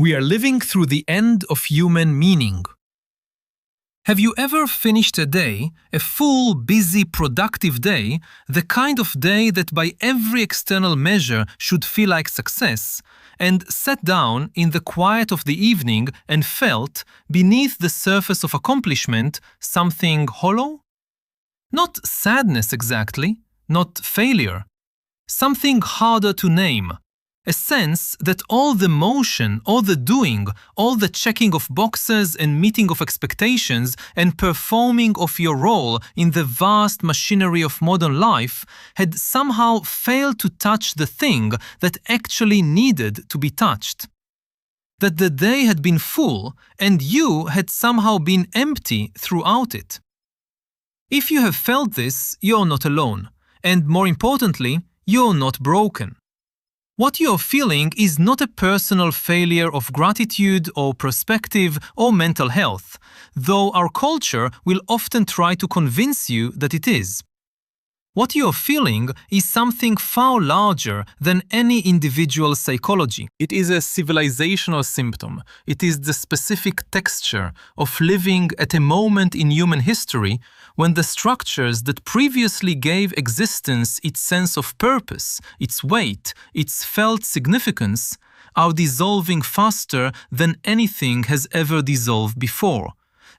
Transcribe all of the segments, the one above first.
We are living through the end of human meaning. Have you ever finished a day, a full, busy, productive day, the kind of day that by every external measure should feel like success, and sat down in the quiet of the evening and felt, beneath the surface of accomplishment, something hollow? Not sadness exactly, not failure. Something harder to name. A sense that all the motion, all the doing, all the checking of boxes and meeting of expectations and performing of your role in the vast machinery of modern life had somehow failed to touch the thing that actually needed to be touched. That the day had been full and you had somehow been empty throughout it. If you have felt this, you're not alone, and more importantly, you're not broken. What you're feeling is not a personal failure of gratitude or perspective or mental health, though our culture will often try to convince you that it is. What you're feeling is something far larger than any individual psychology. It is a civilizational symptom. It is the specific texture of living at a moment in human history when the structures that previously gave existence its sense of purpose, its weight, its felt significance, are dissolving faster than anything has ever dissolved before,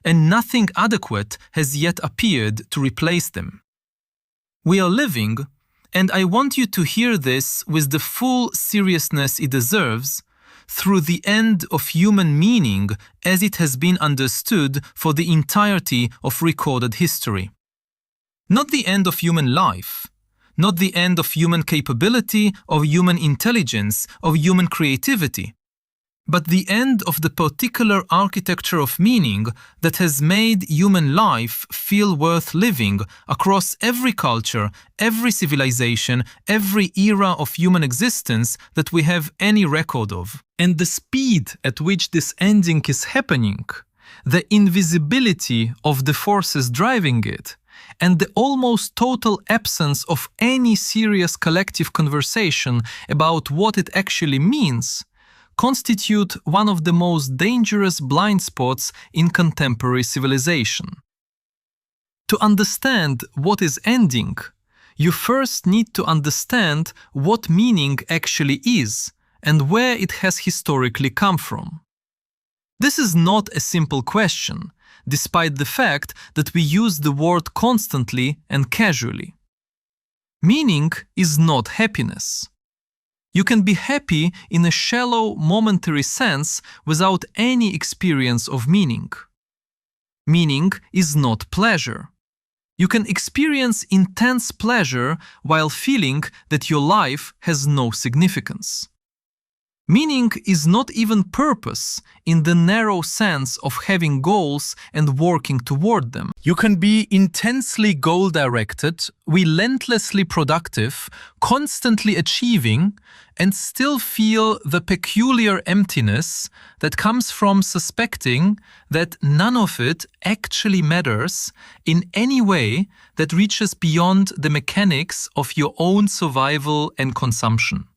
and nothing adequate has yet appeared to replace them. We are living, and I want you to hear this with the full seriousness it deserves, through the end of human meaning as it has been understood for the entirety of recorded history. Not the end of human life, not the end of human capability, of human intelligence, of human creativity, but the end of the particular architecture of meaning that has made human life feel worth living across every culture, every civilization, every era of human existence that we have any record of. And the speed at which this ending is happening, the invisibility of the forces driving it, and the almost total absence of any serious collective conversation about what it actually means, constitute one of the most dangerous blind spots in contemporary civilization. To understand what is ending, you first need to understand what meaning actually is and where it has historically come from. This is not a simple question, despite the fact that we use the word constantly and casually. Meaning is not happiness. You can be happy in a shallow, momentary sense without any experience of meaning. Meaning is not pleasure. You can experience intense pleasure while feeling that your life has no significance. Meaning is not even purpose in the narrow sense of having goals and working toward them. You can be intensely goal-directed, relentlessly productive, constantly achieving, and still feel the peculiar emptiness that comes from suspecting that none of it actually matters in any way that reaches beyond the mechanics of your own survival and consumption.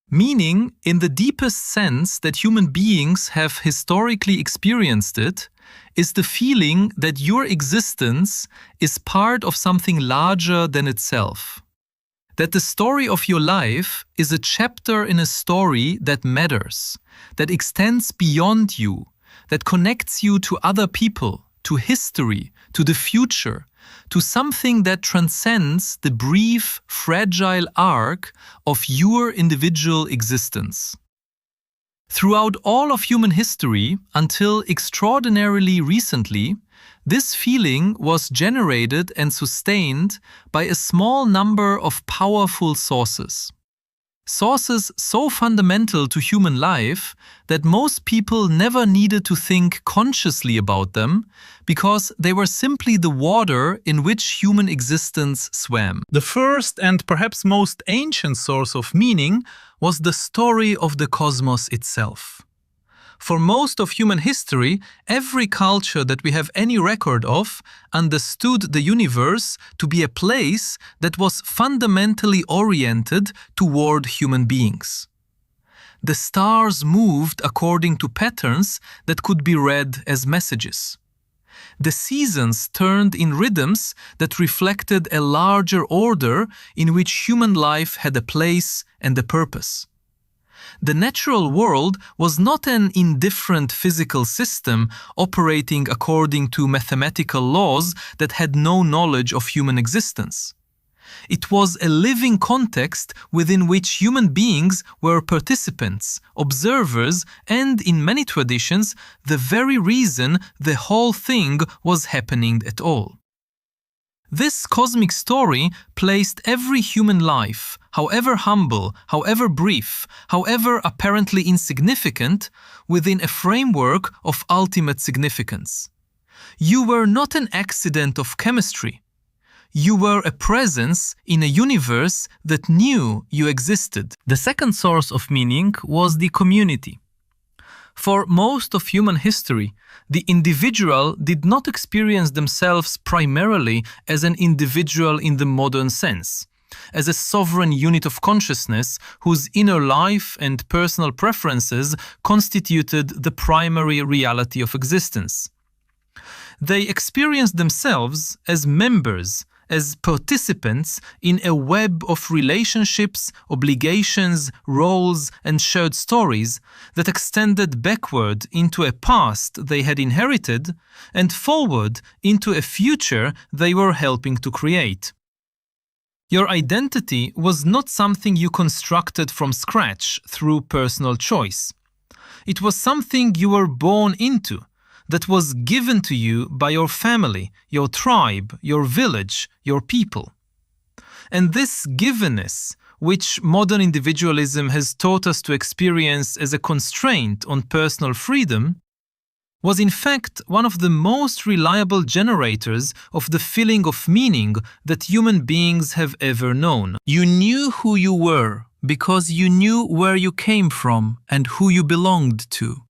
Meaning, in the deepest sense that human beings have historically experienced it, is the feeling that your existence is part of something larger than itself. That the story of your life is a chapter in a story that matters, that extends beyond you, that connects you to other people, to history, to the future, to something that transcends the brief, fragile arc of your individual existence. Throughout all of human history, until extraordinarily recently, this feeling was generated and sustained by a small number of powerful sources. Sources so fundamental to human life that most people never needed to think consciously about them because they were simply the water in which human existence swam. The first and perhaps most ancient source of meaning was the story of the cosmos itself. For most of human history, every culture that we have any record of understood the universe to be a place that was fundamentally oriented toward human beings. The stars moved according to patterns that could be read as messages. The seasons turned in rhythms that reflected a larger order in which human life had a place and a purpose. The natural world was not an indifferent physical system operating according to mathematical laws that had no knowledge of human existence. It was a living context within which human beings were participants, observers, and, in many traditions, the very reason the whole thing was happening at all. This cosmic story placed every human life, however humble, however brief, however apparently insignificant, within a framework of ultimate significance. You were not an accident of chemistry. You were a presence in a universe that knew you existed. The second source of meaning was the community. For most of human history, the individual did not experience themselves primarily as an individual in the modern sense, as a sovereign unit of consciousness whose inner life and personal preferences constituted the primary reality of existence. They experienced themselves as members, as participants in a web of relationships, obligations, roles, and shared stories that extended backward into a past they had inherited and forward into a future they were helping to create. Your identity was not something you constructed from scratch through personal choice. It was something you were born into, that was given to you by your family, your tribe, your village, your people. And this givenness, which modern individualism has taught us to experience as a constraint on personal freedom, was in fact one of the most reliable generators of the feeling of meaning that human beings have ever known. You knew who you were because you knew where you came from and who you belonged to.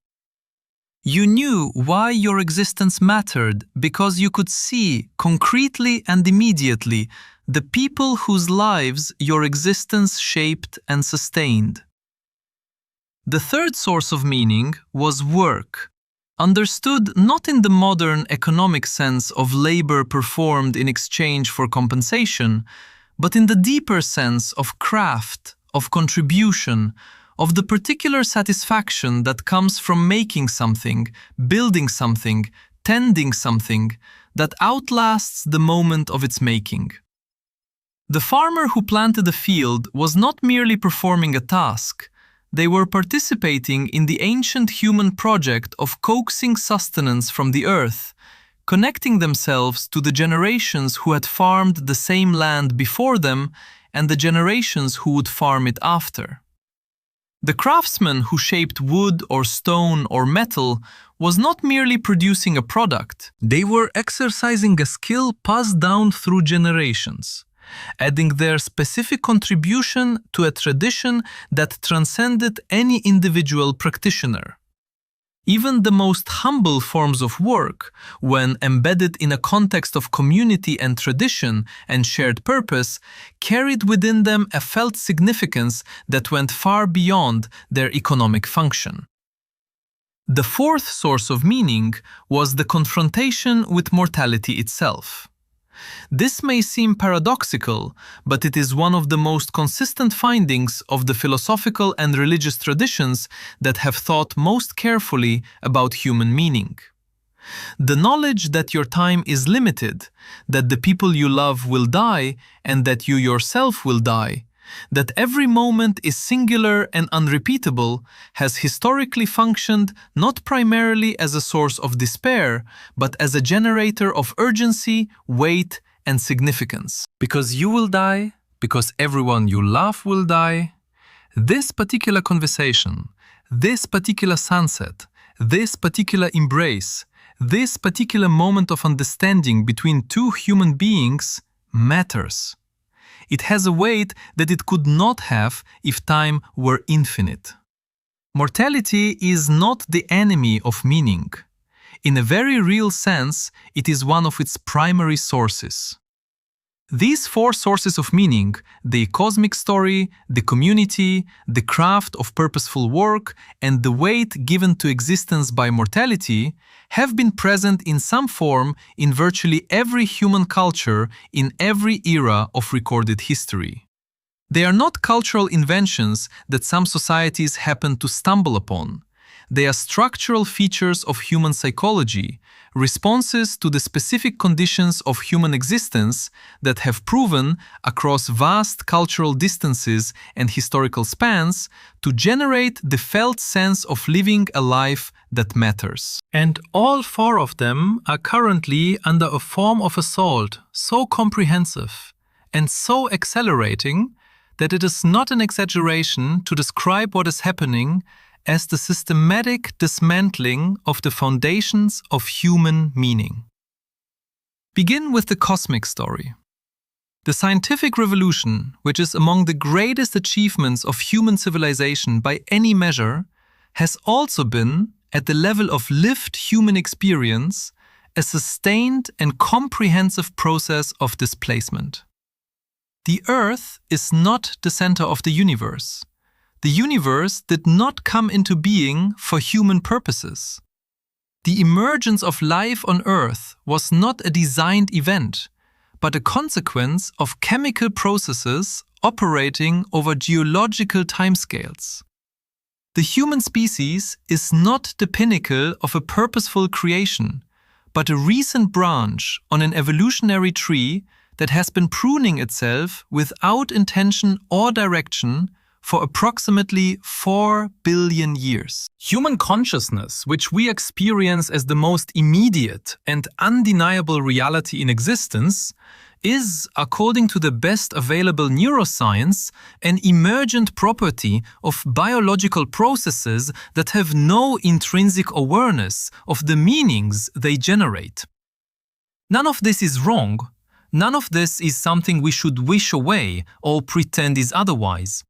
You knew why your existence mattered because you could see concretely and immediately the people whose lives your existence shaped and sustained. The third source of meaning was work, understood not in the modern economic sense of labor performed in exchange for compensation, but in the deeper sense of craft, of contribution, of the particular satisfaction that comes from making something, building something, tending something that outlasts the moment of its making. The farmer who planted a field was not merely performing a task. They were participating in the ancient human project of coaxing sustenance from the earth, connecting themselves to the generations who had farmed the same land before them and the generations who would farm it after. The craftsman who shaped wood or stone or metal was not merely producing a product. They were exercising a skill passed down through generations, adding their specific contribution to a tradition that transcended any individual practitioner. Even the most humble forms of work, when embedded in a context of community and tradition and shared purpose, carried within them a felt significance that went far beyond their economic function. The fourth source of meaning was the confrontation with mortality itself. This may seem paradoxical, but it is one of the most consistent findings of the philosophical and religious traditions that have thought most carefully about human meaning. The knowledge that your time is limited, that the people you love will die, and that you yourself will die, that every moment is singular and unrepeatable, has historically functioned not primarily as a source of despair, but as a generator of urgency, weight, and significance. Because you will die, because everyone you love will die, this particular conversation, this particular sunset, this particular embrace, this particular moment of understanding between two human beings matters. It has a weight that it could not have if time were infinite. Mortality is not the enemy of meaning. In a very real sense, it is one of its primary sources. These four sources of meaning, the cosmic story, the community, the craft of purposeful work, and the weight given to existence by mortality, have been present in some form in virtually every human culture in every era of recorded history. They are not cultural inventions that some societies happen to stumble upon. They are structural features of human psychology, responses to the specific conditions of human existence that have proven, across vast cultural distances and historical spans, to generate the felt sense of living a life that matters. And all four of them are currently under a form of assault so comprehensive and so accelerating that it is not an exaggeration to describe what is happening as the systematic dismantling of the foundations of human meaning. Begin with the cosmic story. The scientific revolution, which is among the greatest achievements of human civilization by any measure, has also been, at the level of lived human experience, a sustained and comprehensive process of displacement. The Earth is not the center of the universe. The universe did not come into being for human purposes. The emergence of life on Earth was not a designed event, but a consequence of chemical processes operating over geological timescales. The human species is not the pinnacle of a purposeful creation, but a recent branch on an evolutionary tree that has been pruning itself without intention or direction for approximately 4 billion years. Human consciousness, which we experience as the most immediate and undeniable reality in existence, is, according to the best available neuroscience, an emergent property of biological processes that have no intrinsic awareness of the meanings they generate. None of this is wrong. None of this is something we should wish away or pretend is otherwise.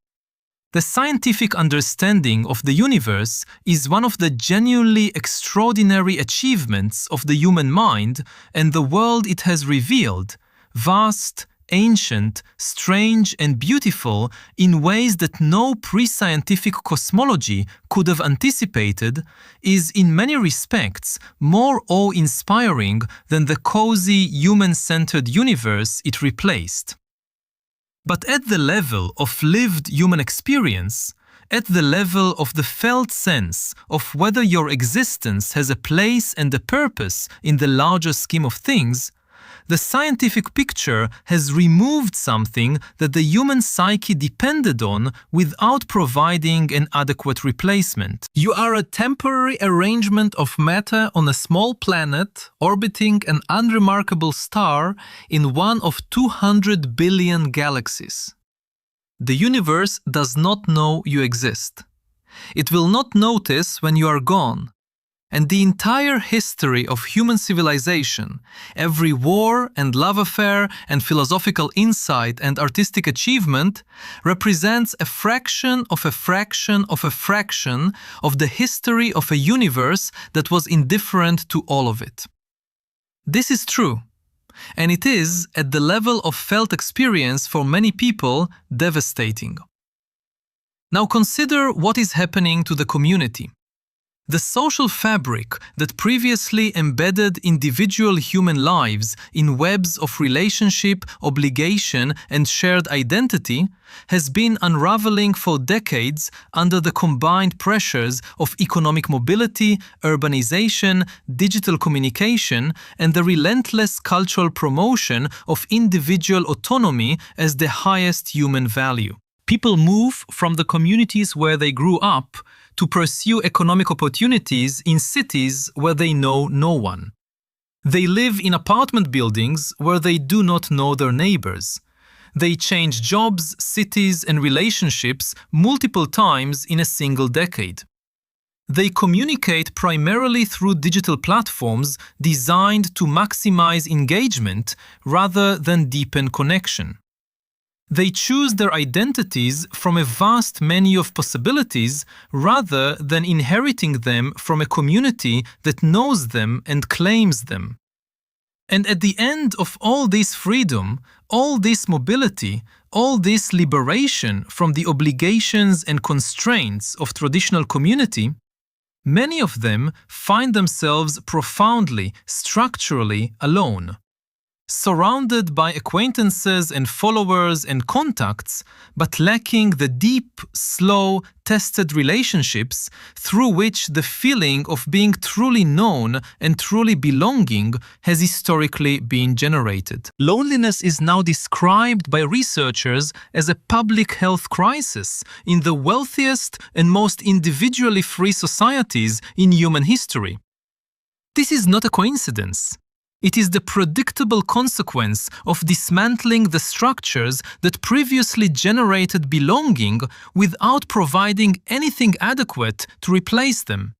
The scientific understanding of the universe is one of the genuinely extraordinary achievements of the human mind and the world it has revealed, vast, ancient, strange, and beautiful in ways that no pre-scientific cosmology could have anticipated, is in many respects more awe-inspiring than the cozy, human-centered universe it replaced. But at the level of lived human experience, at the level of the felt sense of whether your existence has a place and a purpose in the larger scheme of things, the scientific picture has removed something that the human psyche depended on without providing an adequate replacement. You are a temporary arrangement of matter on a small planet orbiting an unremarkable star in one of 200 billion galaxies. The universe does not know you exist. It will not notice when you are gone. And the entire history of human civilization, every war and love affair and philosophical insight and artistic achievement, represents a fraction of a fraction of a fraction of the history of a universe that was indifferent to all of it. This is true, and it is, at the level of felt experience for many people, devastating. Now consider what is happening to the community. The social fabric that previously embedded individual human lives in webs of relationship, obligation, and shared identity has been unraveling for decades under the combined pressures of economic mobility, urbanization, digital communication, and the relentless cultural promotion of individual autonomy as the highest human value. People move from the communities where they grew up to pursue economic opportunities in cities where they know no one. They live in apartment buildings where they do not know their neighbors. They change jobs, cities, and relationships multiple times in a single decade. They communicate primarily through digital platforms designed to maximize engagement rather than deepen connection. They choose their identities from a vast menu of possibilities rather than inheriting them from a community that knows them and claims them. And at the end of all this freedom, all this mobility, all this liberation from the obligations and constraints of traditional community, many of them find themselves profoundly, structurally alone. Surrounded by acquaintances and followers and contacts, but lacking the deep, slow, tested relationships through which the feeling of being truly known and truly belonging has historically been generated. Loneliness is now described by researchers as a public health crisis in the wealthiest and most individually free societies in human history. This is not a coincidence. It is the predictable consequence of dismantling the structures that previously generated belonging without providing anything adequate to replace them.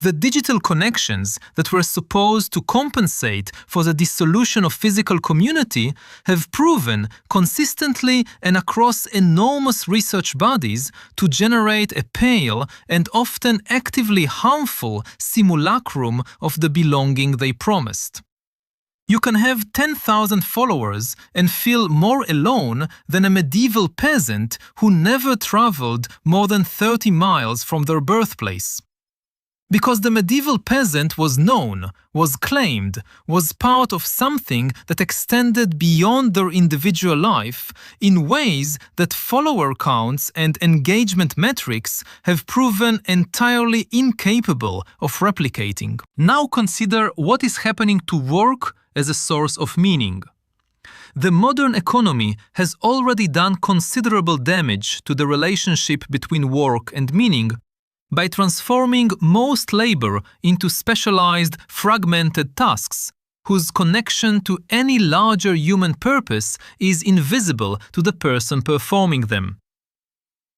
The digital connections that were supposed to compensate for the dissolution of physical community have proven consistently and across enormous research bodies to generate a pale and often actively harmful simulacrum of the belonging they promised. You can have 10,000 followers and feel more alone than a medieval peasant who never traveled more than 30 miles from their birthplace. Because the medieval peasant was known, was claimed, was part of something that extended beyond their individual life in ways that follower counts and engagement metrics have proven entirely incapable of replicating. Now consider what is happening to work as a source of meaning. The modern economy has already done considerable damage to the relationship between work and meaning by transforming most labor into specialized, fragmented tasks, whose connection to any larger human purpose is invisible to the person performing them.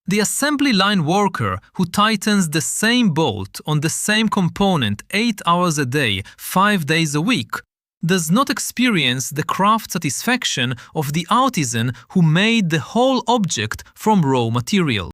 The assembly line worker who tightens the same bolt on the same component 8 hours a day, 5 days a week, does not experience the craft satisfaction of the artisan who made the whole object from raw material.